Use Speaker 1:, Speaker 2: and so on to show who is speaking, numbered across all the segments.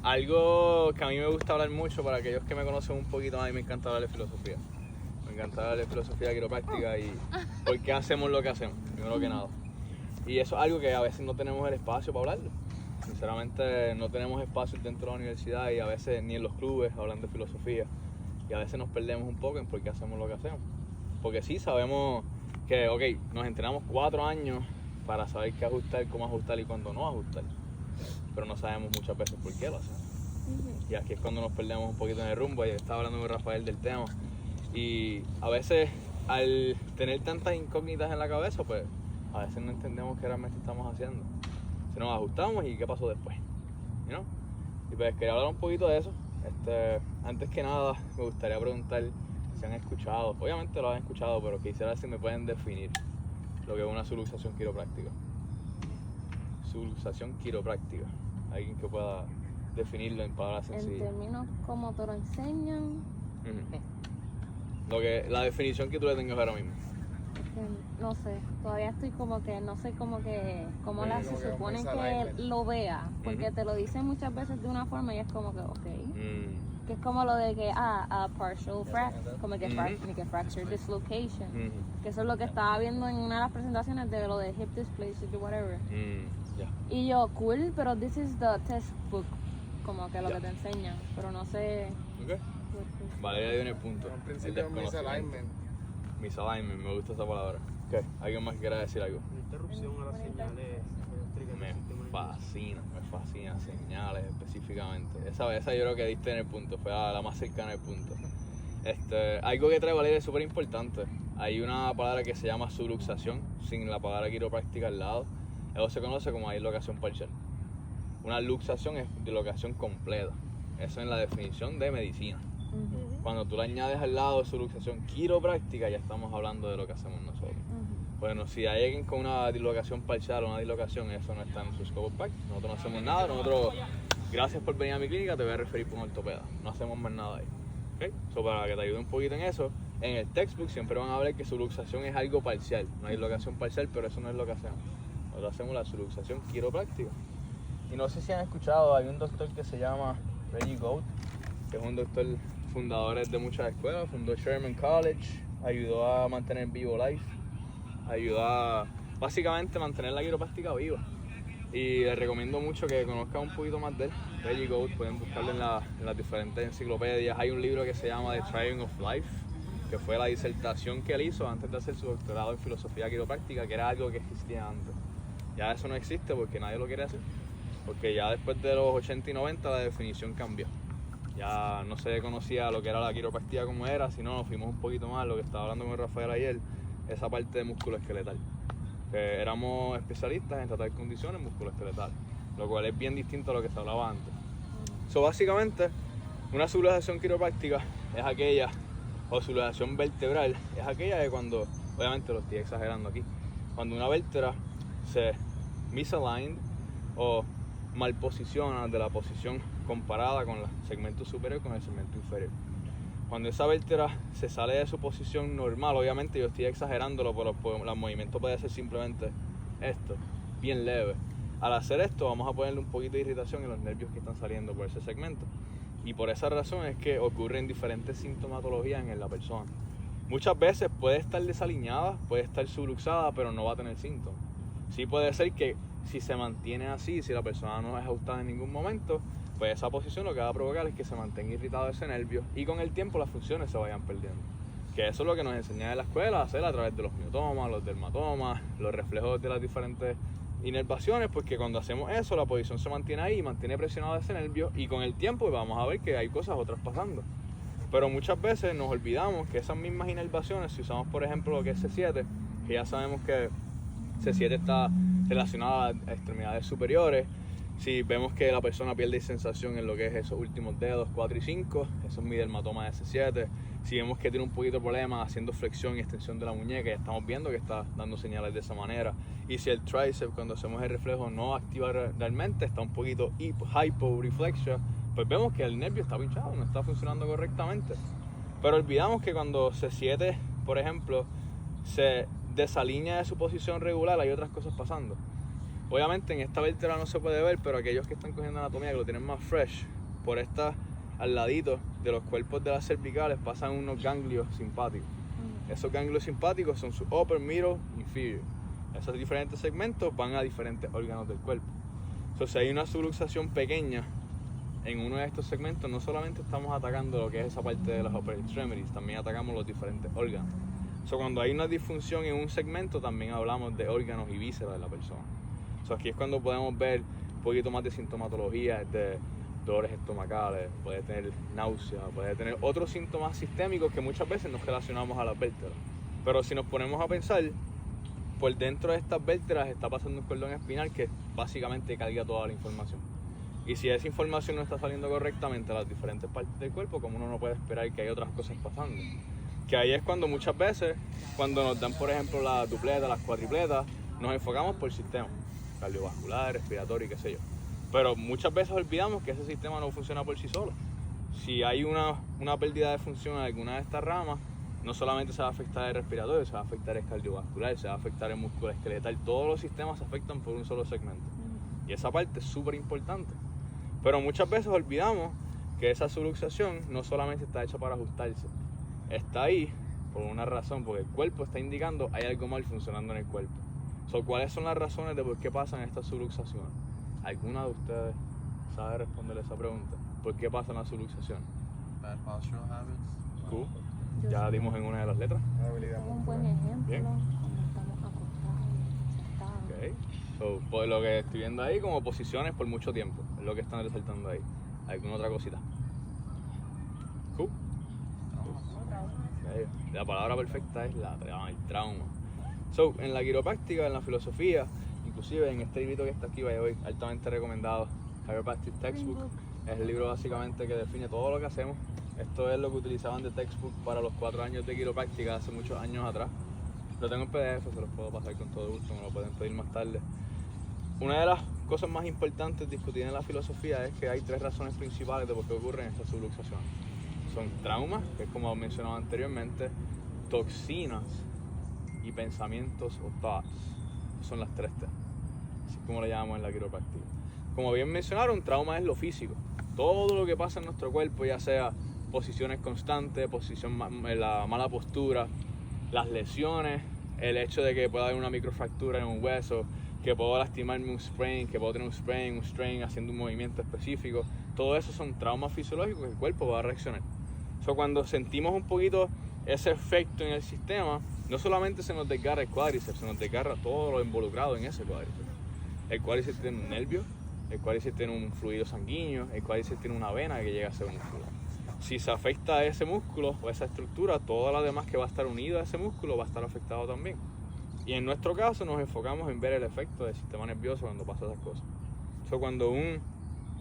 Speaker 1: Algo que a mí me gusta hablar mucho, para aquellos que me conocen un poquito más, me encanta hablar de filosofía. Me encanta hablar de filosofía quiropráctica y por qué hacemos lo que hacemos, primero que nada. Y eso es algo que a veces no tenemos el espacio para hablarlo. Sinceramente no tenemos espacio dentro de la universidad y a veces ni en los clubes hablan de filosofía. Y a veces nos perdemos un poco en por qué hacemos lo que hacemos. Porque sí sabemos que, nos entrenamos 4 años para saber qué ajustar, cómo ajustar y cuándo no ajustar. Pero no sabemos muchas veces por qué lo hacemos. Y aquí es cuando nos perdemos un poquito en el rumbo. Ayer estaba hablando con Rafael del tema. Y a veces, al tener tantas incógnitas en la cabeza, pues a veces no entendemos qué realmente estamos haciendo. Si nos ajustamos y qué pasó después. ¿No? Y pues quería hablar un poquito de eso. Antes que nada, me gustaría preguntar si han escuchado, obviamente lo han escuchado, pero quisiera ver si me pueden definir lo que es una subluxación quiropráctica. Subluxación quiropráctica. Alguien que pueda definirlo en palabras sencillas.
Speaker 2: En términos como te lo enseñan,
Speaker 1: La definición que tú le tengas ahora mismo.
Speaker 2: no sé, todavía estoy como que, no sé cómo se supone que lo vea, porque te lo dicen muchas veces de una forma y es como que, que es como lo de que, partial fracture, como que fracture dislocation, que eso es lo que estaba viendo en una de las presentaciones de lo de hip dysplasia y whatever. Y yo, cool, pero this is the textbook, como que lo que te enseñan, pero no sé.
Speaker 1: Valeria dio en el punto.
Speaker 3: En principio misalignment.
Speaker 1: Misalignment, me gusta esa palabra. ¿Alguien más quiera decir algo?
Speaker 4: Interrupción a las señales eléctricas.
Speaker 1: Me fascina señales específicamente. Esa yo creo que diste en el punto, fue la más cercana al punto. Algo que trae Valeria es súper importante. Hay una palabra que se llama subluxación, sin la palabra quiropráctica al lado. Eso se conoce como dislocación parcial. Una luxación es dislocación completa. Eso es la definición de medicina. Cuando tú le añades al lado subluxación quiropráctica, ya estamos hablando de lo que hacemos nosotros. Bueno, si hay alguien con una dislocación parcial o una dislocación, eso no está en su scope of practice. Nosotros no hacemos nada. Nosotros, gracias por venir a mi clínica, te voy a referir por un ortopeda. No hacemos más nada ahí. Para que te ayude un poquito en eso, en el textbook siempre van a hablar que subluxación es algo parcial, una dislocación parcial, pero eso no es lo que hacemos. Nosotros hacemos la subluxación quiropráctica. Y no sé si han escuchado, hay un doctor que se llama Reggie Goat, que es un doctor fundador de muchas escuelas, fundó Sherman College, ayudó a mantener vivo Life, ayudó a básicamente mantener la quiropráctica viva. Y les recomiendo mucho que conozcan un poquito más de él. Reggie Goat, pueden buscarlo en las diferentes enciclopedias. Hay un libro que se llama The Triumph of Life, que fue la disertación que él hizo antes de hacer su doctorado en filosofía quiropráctica, que era algo que existía antes. Ya eso no existe porque nadie lo quiere hacer, porque ya después de los 80 y 90 la definición cambió. Ya no se conocía lo que era la quiropráctica como era, sino nos fuimos un poquito más, lo que estaba hablando con Rafael ayer, esa parte de músculo esqueletal. Que éramos especialistas en tratar condiciones musculoesqueletales, lo cual es bien distinto a lo que se hablaba antes. Básicamente, una subluxación quiropráctica es aquella, o subluxación vertebral, es aquella de cuando, obviamente lo estoy exagerando aquí, cuando una vértebra se misalign o malposiciona de la posición comparada con el segmento superior con el segmento inferior. Cuando esa vértebra se sale de su posición normal, obviamente yo estoy exagerándolo, pero el movimiento puede ser simplemente esto, bien leve. Al hacer esto vamos a ponerle un poquito de irritación en los nervios que están saliendo por ese segmento. Y por esa razón es que ocurren diferentes sintomatologías en la persona. Muchas veces puede estar desalineada, puede estar subluxada, pero no va a tener síntomas. Sí puede ser que si se mantiene así, si la persona no es ajustada en ningún momento, pues esa posición lo que va a provocar es que se mantenga irritado ese nervio y con el tiempo las funciones se vayan perdiendo. Que eso es lo que nos enseñan en la escuela a hacer a través de los miotomas, los dermatomas, los reflejos de las diferentes inervaciones, porque cuando hacemos eso la posición se mantiene ahí, mantiene presionado ese nervio y con el tiempo vamos a ver que hay cosas otras pasando. Pero muchas veces nos olvidamos que esas mismas inervaciones, si usamos por ejemplo lo que es C7, que ya sabemos que C7 está relacionado a extremidades superiores. Si vemos que la persona pierde sensación en lo que es esos últimos dedos 4 y 5, eso es mi dermatoma de S7. Si vemos que tiene un poquito de problema haciendo flexión y extensión de la muñeca, ya estamos viendo que está dando señales de esa manera. Y si el tríceps, cuando hacemos el reflejo, no activa realmente, está un poquito hyporeflexia, pues vemos que el nervio está pinchado, no está funcionando correctamente. Pero olvidamos que cuando C7, por ejemplo, se desalinea de su posición regular, hay otras cosas pasando. Obviamente en esta vértebra no se puede ver, pero aquellos que están cogiendo anatomía, que lo tienen más fresh, por estas al ladito de los cuerpos de las cervicales pasan unos ganglios simpáticos. Esos ganglios simpáticos son su upper, middle, inferior. Esos diferentes segmentos van a diferentes órganos del cuerpo. Entonces, si hay una subluxación pequeña en uno de estos segmentos, no solamente estamos atacando lo que es esa parte de las upper extremities, también atacamos los diferentes órganos. Cuando hay una disfunción en un segmento, también hablamos de órganos y vísceras de la persona. Aquí es cuando podemos ver un poquito más de sintomatología, de dolores estomacales, puede tener náusea, puede tener otros síntomas sistémicos que muchas veces nos relacionamos a las vértebras. Pero si nos ponemos a pensar, por dentro de estas vértebras está pasando un cordón espinal que básicamente carga toda la información. Y si esa información no está saliendo correctamente a las diferentes partes del cuerpo, como uno no puede esperar que haya otras cosas pasando. Que ahí es cuando muchas veces, cuando nos dan por ejemplo las dupletas, las cuatripletas, nos enfocamos por sistema cardiovascular, respiratorio y qué sé yo. Pero muchas veces olvidamos que ese sistema no funciona por sí solo. Si hay una pérdida de función en alguna de estas ramas, no solamente se va a afectar el respiratorio, se va a afectar el cardiovascular, se va a afectar el músculo esqueletal. Todos los sistemas se afectan por un solo segmento. Y esa parte es súper importante. Pero muchas veces olvidamos que esa subluxación no solamente está hecha para ajustarse. Está ahí por una razón, porque el cuerpo está indicando hay algo mal funcionando en el cuerpo. ¿Cuáles son las razones de por qué pasan estas subluxaciones? ¿Alguna de ustedes sabe responder esa pregunta? ¿Por qué pasan las subluxaciones?
Speaker 3: Bad postural habits.
Speaker 1: Cool. Ya dimos en una de las letras.
Speaker 2: Un buen ejemplo.
Speaker 1: Bien.
Speaker 2: Cuando estamos acostados, sentados.
Speaker 1: Ok. Por lo que estoy viendo ahí, como posiciones por mucho tiempo. Es lo que están resaltando ahí. ¿Alguna otra cosita? Cool. Okay. La palabra perfecta es el trauma. En la quiropráctica, en la filosofía, inclusive en este librito que está aquí, hoy altamente recomendado, Chiropractic Textbook, es el libro básicamente que define todo lo que hacemos. Esto es lo que utilizaban de textbook para los 4 años de quiropráctica hace muchos años atrás. Lo tengo en PDF, se los puedo pasar con todo gusto, me lo pueden pedir más tarde. Una de las cosas más importantes discutidas en la filosofía es que hay 3 razones principales de por qué ocurren estas subluxaciones. Son traumas, que es como mencionaba anteriormente, toxinas y pensamientos o thoughts. Son las 3 T, así como le llamamos en la quiropráctica. Como bien mencionaron, trauma es lo físico. Todo lo que pasa en nuestro cuerpo, ya sea posiciones constantes, la mala postura, las lesiones, el hecho de que pueda haber una microfractura en un hueso, que puedo lastimarme un sprain, que puedo tener un sprain, un strain haciendo un movimiento específico. Todo eso son traumas fisiológicos que el cuerpo va a reaccionar. Cuando sentimos un poquito ese efecto en el sistema, no solamente se nos desgarra el cuádriceps, se nos desgarra todo lo involucrado en ese cuádriceps. El cuádriceps tiene un nervio, el cuádriceps tiene un fluido sanguíneo, el cuádriceps tiene una vena que llega a ese músculo. Si se afecta a ese músculo o esa estructura, toda la demás que va a estar unida a ese músculo va a estar afectado también. Y en nuestro caso nos enfocamos en ver el efecto del sistema nervioso cuando pasa esas cosas. Cuando un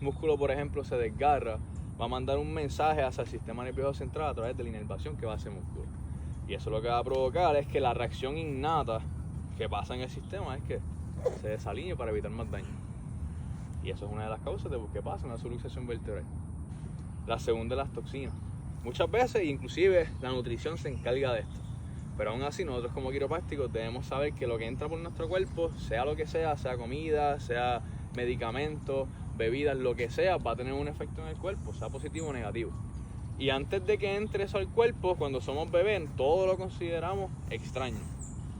Speaker 1: músculo, por ejemplo, se desgarra, va a mandar un mensaje hacia el sistema nervioso central a través de la inervación que va a ese músculo. Y eso lo que va a provocar es que la reacción innata que pasa en el sistema es que se desalinee para evitar más daño. Y eso es una de las causas de por qué pasa una subluxación vertebral. La segunda es las toxinas. Muchas veces, inclusive, la nutrición se encarga de esto. Pero aún así, nosotros como quiroprácticos debemos saber que lo que entra por nuestro cuerpo, sea lo que sea comida, sea medicamentos, bebidas, lo que sea, va a tener un efecto en el cuerpo, sea positivo o negativo. Y antes de que entre eso al cuerpo, cuando somos bebés, todo lo consideramos extraño,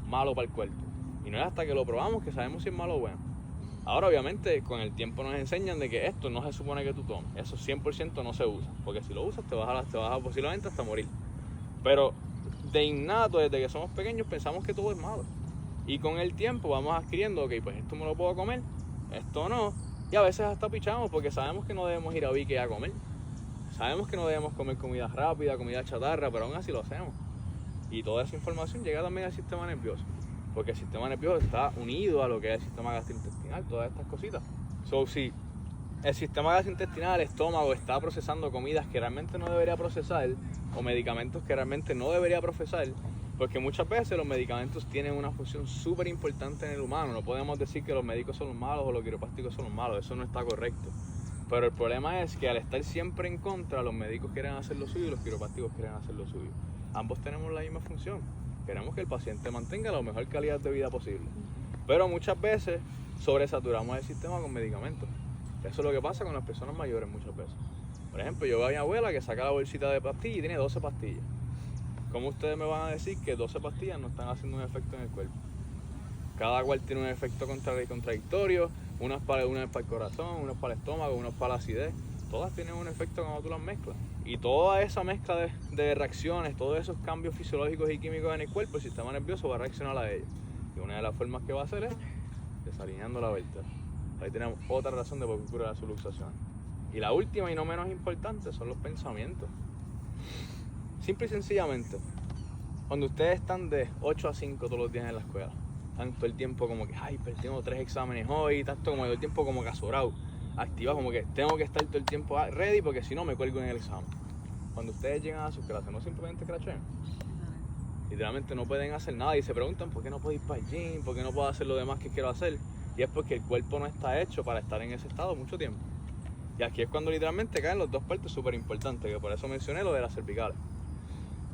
Speaker 1: malo para el cuerpo. Y no es hasta que lo probamos que sabemos si es malo o bueno. Ahora, obviamente, con el tiempo nos enseñan de que esto no se supone que tú tomes. Eso 100% no se usa, porque si lo usas te vas a posiblemente hasta morir. Pero de innato, desde que somos pequeños, pensamos que todo es malo. Y con el tiempo vamos adquiriendo, ok, pues esto me lo puedo comer, esto no. Y a veces hasta pichamos porque sabemos que no debemos ir a Vique a comer. Sabemos que no debemos comer comida rápida, comida chatarra, pero aún así lo hacemos. Y toda esa información llega también al sistema nervioso. Porque el sistema nervioso está unido a lo que es el sistema gastrointestinal, todas estas cositas. Si el sistema gastrointestinal, el estómago, está procesando comidas que realmente no debería procesar, o medicamentos que realmente no debería procesar, porque muchas veces los medicamentos tienen una función súper importante en el humano. No podemos decir que los médicos son los malos o los quiroprácticos son los malos, eso no está correcto. Pero el problema es que al estar siempre en contra, los médicos quieren hacer lo suyo y los quiroprácticos quieren hacer lo suyo. Ambos tenemos la misma función. Queremos que el paciente mantenga la mejor calidad de vida posible. Pero muchas veces sobresaturamos el sistema con medicamentos. Eso es lo que pasa con las personas mayores muchas veces. Por ejemplo, yo veo a mi abuela que saca la bolsita de pastillas y tiene 12 pastillas. ¿Cómo ustedes me van a decir que 12 pastillas no están haciendo un efecto en el cuerpo? Cada cual tiene un efecto contradictorio, unas para el corazón, unas para el estómago, unas para la acidez. Todas tienen un efecto cuando tú las mezclas. Y toda esa mezcla de reacciones, todos esos cambios fisiológicos y químicos en el cuerpo, el sistema nervioso va a reaccionar a ellos. Y una de las formas que va a hacer es desalineando la vértebra. Ahí tenemos otra razón de por qué ocurre la subluxación. Y la última y no menos importante son los pensamientos. Simple y sencillamente, cuando ustedes están de 8 a 5 todos los días en la escuela, están todo el tiempo como que, ay, pero tengo 3 exámenes hoy, tanto como todo el tiempo como que azorado, activado, como que tengo que estar todo el tiempo ready porque si no me cuelgo en el examen. Cuando ustedes llegan a sus clases, no simplemente crashean. Literalmente no pueden hacer nada y se preguntan por qué no puedo ir para el gym, por qué no puedo hacer lo demás que quiero hacer. Y es porque el cuerpo no está hecho para estar en ese estado mucho tiempo. Y aquí es cuando literalmente caen los dos partes súper importantes, que por eso mencioné lo de las cervicales.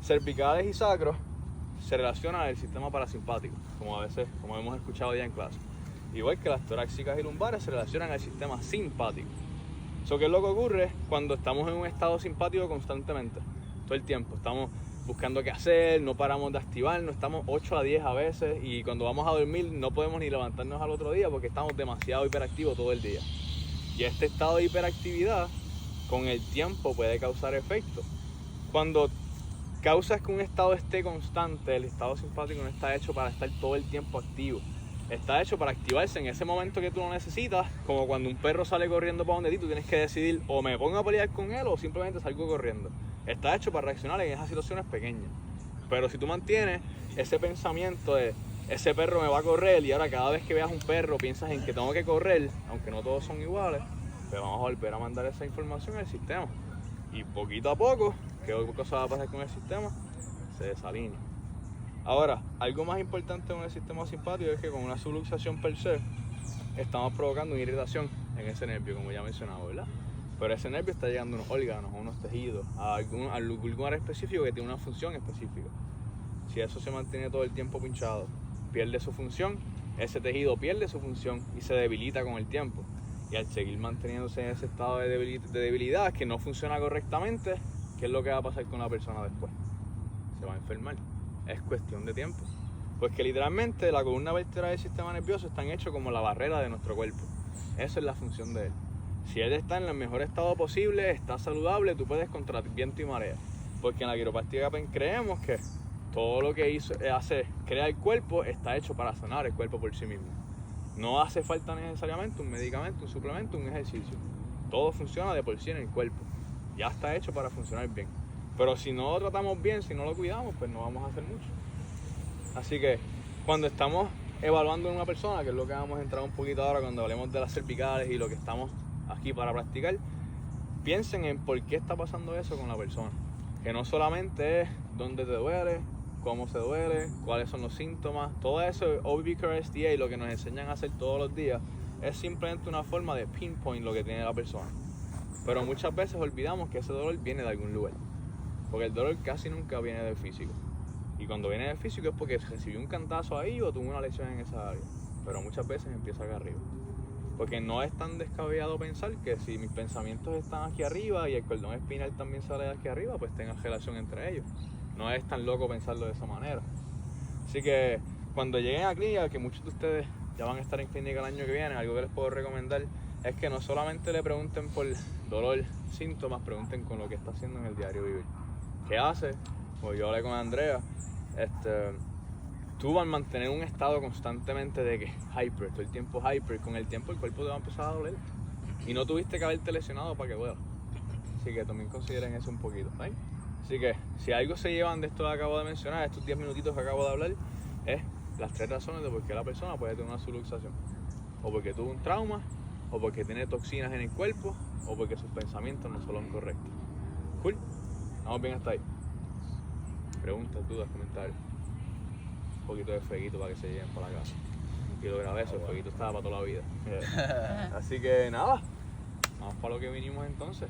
Speaker 1: Cervicales y sacros se relacionan al sistema parasimpático, como hemos escuchado ya en clase. Igual que las torácicas y lumbares se relacionan al sistema simpático. ¿Qué es lo que ocurre cuando estamos en un estado simpático constantemente? Todo el tiempo. Estamos buscando qué hacer, no paramos de activarnos, estamos 8 a 10 a veces y cuando vamos a dormir no podemos ni levantarnos al otro día porque estamos demasiado hiperactivos todo el día. Y este estado de hiperactividad con el tiempo puede causar efectos. Cuando causas que un estado esté constante, el estado simpático no está hecho para estar todo el tiempo activo. Está hecho para activarse en ese momento que tú lo necesitas, como cuando un perro sale corriendo para donde ti, tú tienes que decidir o me pongo a pelear con él o simplemente salgo corriendo. Está hecho para reaccionar en esas situaciones pequeñas. Pero si tú mantienes ese pensamiento de ese perro me va a correr y ahora cada vez que veas un perro piensas en que tengo que correr, aunque no todos son iguales, pues vamos a volver a mandar esa información al sistema. Y poquito a poco, ¿qué cosa va a pasar con el sistema? Se desalinea. Ahora, algo más importante en el sistema simpático es que con una subluxación per se estamos provocando una irritación en ese nervio, como ya mencionaba, ¿verdad? Pero ese nervio está llegando a unos órganos, a unos tejidos, a algún lugar específico que tiene una función específica. Si eso se mantiene todo el tiempo pinchado, pierde su función, ese tejido pierde su función y se debilita con el tiempo. Y al seguir manteniéndose en ese estado de debilidad que no funciona correctamente, ¿qué es lo que va a pasar con la persona después? Se va a enfermar. Es cuestión de tiempo. Pues que literalmente la columna vertebral del sistema nervioso están hechos como la barrera de nuestro cuerpo. Esa es la función de él. Si él está en el mejor estado posible, está saludable, tú puedes contra viento y marea. Porque en la quiropráctica creemos que todo lo que crea el cuerpo está hecho para sanar el cuerpo por sí mismo. No hace falta necesariamente un medicamento, un suplemento, un ejercicio. Todo funciona de por sí en el cuerpo. Ya está hecho para funcionar bien. Pero si no lo tratamos bien, si no lo cuidamos, pues no vamos a hacer mucho. Así que cuando estamos evaluando en una persona, que es lo que vamos a entrar un poquito ahora cuando hablemos de las cervicales y lo que estamos aquí para practicar, piensen en por qué está pasando eso con la persona. Que no solamente es dónde te duele, cómo se duele, cuáles son los síntomas, todo eso OBBQRSTA y lo que nos enseñan a hacer todos los días es simplemente una forma de pinpoint lo que tiene la persona. Pero muchas veces olvidamos que ese dolor viene de algún lugar, porque el dolor casi nunca viene del físico. Y cuando viene del físico es porque recibió un cantazo ahí o tuvo una lesión en esa área. Pero muchas veces empieza acá arriba. Porque no es tan descabellado pensar que si mis pensamientos están aquí arriba y el cordón espinal también sale de aquí arriba, pues tengan relación entre ellos. No es tan loco pensarlo de esa manera. Así que cuando lleguen a clínica, que muchos de ustedes ya van a estar en clínica el año que viene, algo que les puedo recomendar es que no solamente le pregunten por dolor, síntomas, pregunten con lo que está haciendo en el diario vivir. ¿Qué hace? Como yo hablé con Andrea, tú vas a mantener un estado constantemente de que hyper, todo el tiempo hyper, con el tiempo el cuerpo te va a empezar a doler. Y no tuviste que haberte lesionado para que duela. Así que también consideren eso un poquito, ¿right? Así que si algo se llevan de esto que acabo de mencionar, estos 10 minutitos que acabo de hablar, es las 3 razones de por qué la persona puede tener una subluxación. O porque tuvo un trauma, o porque tiene toxinas en el cuerpo, o porque sus pensamientos no son los correctos. Cool. Vamos bien hasta ahí. Preguntas, dudas, comentarios. Un poquito de fueguito para que se lleven para la casa. Y lo grabé eso, el fueguito estaba para toda la vida. Así que nada, vamos para lo que vinimos entonces.